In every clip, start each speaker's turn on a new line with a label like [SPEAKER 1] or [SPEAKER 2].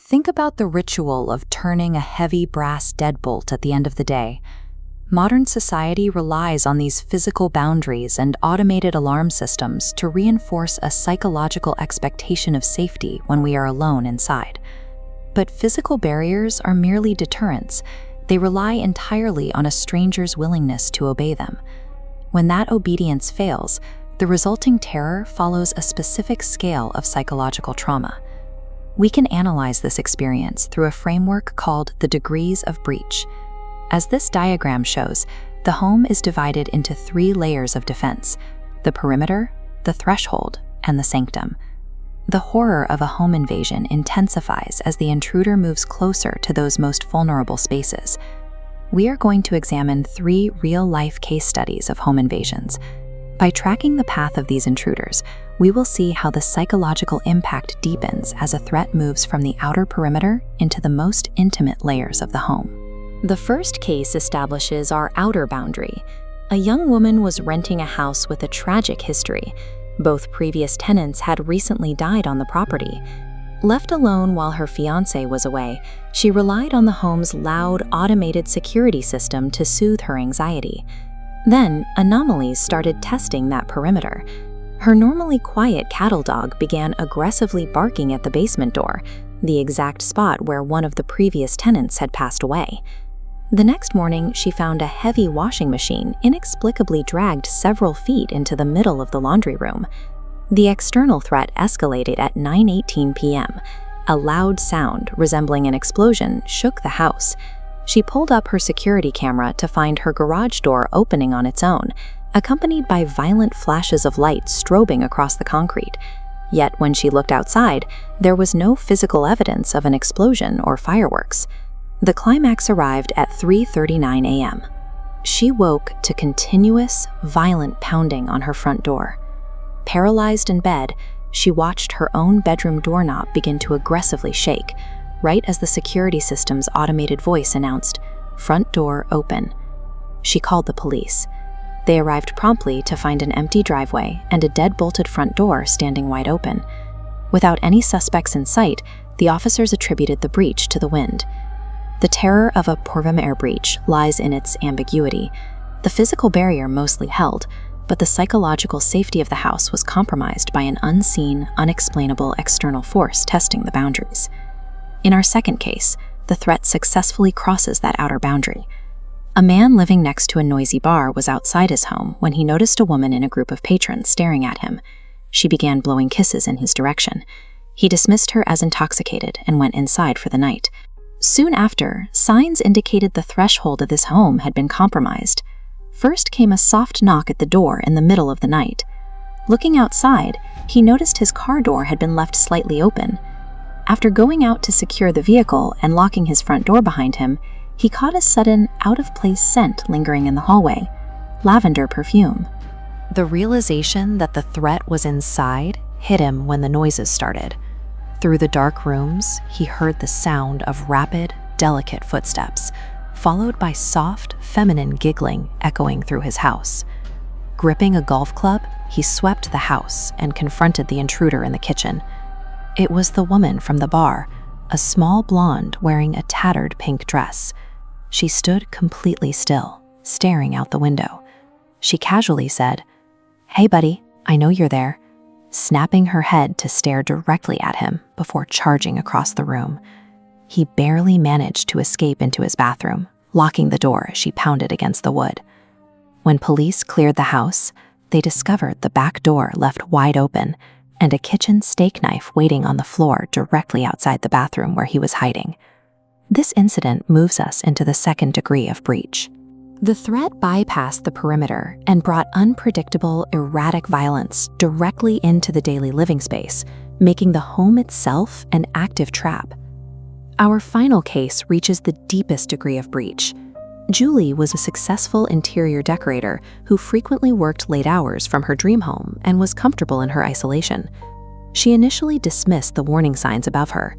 [SPEAKER 1] Think about the ritual of turning a heavy brass deadbolt at the end of the day. Modern society relies on these physical boundaries and automated alarm systems to reinforce a psychological expectation of safety when we are alone inside. But physical barriers are merely deterrents. They rely entirely on a stranger's willingness to obey them. When that obedience fails, the resulting terror follows a specific scale of psychological trauma. We can analyze this experience through a framework called the degrees of breach. As this diagram shows, the home is divided into 3 layers of defense: the perimeter, the threshold, and the sanctum. The horror of a home invasion intensifies as the intruder moves closer to those most vulnerable spaces. We are going to examine 3 real-life case studies of home invasions. By tracking the path of these intruders, we will see how the psychological impact deepens as a threat moves from the outer perimeter into the most intimate layers of the home. The first case establishes our outer boundary. A young woman was renting a house with a tragic history. Both previous tenants had recently died on the property. Left alone while her fiancé was away, she relied on the home's loud, automated security system to soothe her anxiety. Then, anomalies started testing that perimeter. Her normally quiet cattle dog began aggressively barking at the basement door, the exact spot where one of the previous tenants had passed away. The next morning, she found a heavy washing machine inexplicably dragged several feet into the middle of the laundry room. The external threat escalated at 9:18 p.m. A loud sound resembling an explosion shook the house. She pulled up her security camera to find her garage door opening on its own, accompanied by violent flashes of light strobing across the concrete. Yet when she looked outside, there was no physical evidence of an explosion or fireworks. The climax arrived at 3:39 a.m. She woke to continuous, violent pounding on her front door. Paralyzed in bed, she watched her own bedroom doorknob begin to aggressively shake, right as the security system's automated voice announced, "Front door open." She called the police. They arrived promptly to find an empty driveway and a dead-bolted front door standing wide open. Without any suspects in sight, the officers attributed the breach to the wind. The terror of a perimeter breach lies in its ambiguity. The physical barrier mostly held, but the psychological safety of the house was compromised by an unseen, unexplainable external force testing the boundaries. In our second case, the threat successfully crosses that outer boundary. A man living next to a noisy bar was outside his home when he noticed a woman in a group of patrons staring at him. She began blowing kisses in his direction. He dismissed her as intoxicated and went inside for the night. Soon after, signs indicated the threshold of his home had been compromised. First came a soft knock at the door in the middle of the night. Looking outside, he noticed his car door had been left slightly open. After going out to secure the vehicle and locking his front door behind him, he caught a sudden, out-of-place scent lingering in the hallway: lavender perfume. The realization that the threat was inside hit him when the noises started. Through the dark rooms, he heard the sound of rapid, delicate footsteps, followed by soft, feminine giggling echoing through his house. Gripping a golf club, he swept the house and confronted the intruder in the kitchen. It was the woman from the bar, a small blonde wearing a tattered pink dress. She stood completely still, staring out the window. She casually said, "Hey buddy, I know you're there," snapping her head to stare directly at him before charging across the room. He barely managed to escape into his bathroom, locking the door as she pounded against the wood. When police cleared the house, they discovered the back door left wide open and a kitchen steak knife waiting on the floor directly outside the bathroom where he was hiding. This incident moves us into the second degree of breach. The threat bypassed the perimeter and brought unpredictable, erratic violence directly into the daily living space, making the home itself an active trap. Our final case reaches the deepest degree of breach. Julie was a successful interior decorator who frequently worked late hours from her dream home and was comfortable in her isolation. She initially dismissed the warning signs above her.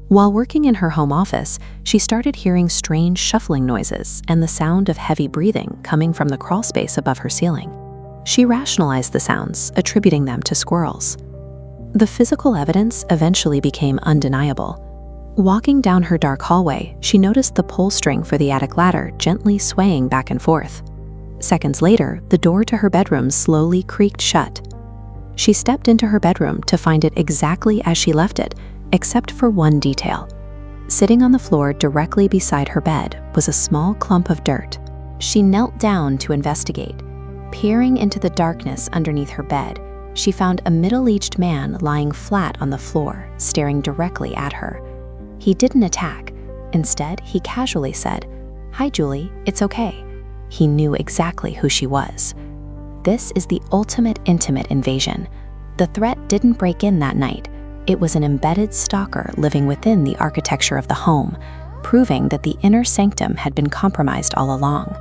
[SPEAKER 1] While working in her home office, she started hearing strange shuffling noises and the sound of heavy breathing coming from the crawl space above her ceiling. She rationalized the sounds, attributing them to squirrels. The physical evidence eventually became undeniable. Walking down her dark hallway, she noticed the pull string for the attic ladder gently swaying back and forth. Seconds later, the door to her bedroom slowly creaked shut. She stepped into her bedroom to find it exactly as she left it, except for one detail. Sitting on the floor directly beside her bed was a small clump of dirt. She knelt down to investigate. Peering into the darkness underneath her bed, she found a middle-aged man lying flat on the floor, staring directly at her. He didn't attack. Instead, he casually said, "Hi, Julie, it's okay." He knew exactly who she was. This is the ultimate intimate invasion. The threat didn't break in that night. It was an embedded stalker living within the architecture of the home, proving that the inner sanctum had been compromised all along.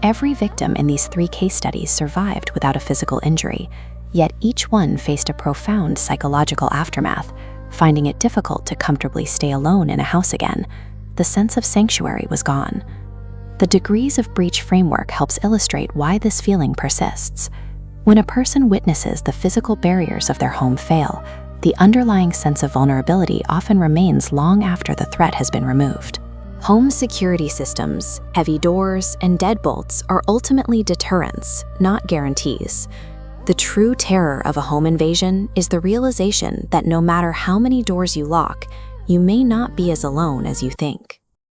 [SPEAKER 1] Every victim in these 3 case studies survived without a physical injury, yet each one faced a profound psychological aftermath, finding it difficult to comfortably stay alone in a house again. The sense of sanctuary was gone. The degrees of breach framework helps illustrate why this feeling persists. When a person witnesses the physical barriers of their home fail, the underlying sense of vulnerability often remains long after the threat has been removed. Home security systems, heavy doors, and deadbolts are ultimately deterrents, not guarantees. The true terror of a home invasion is the realization that no matter how many doors you lock, you may not be as alone as you think.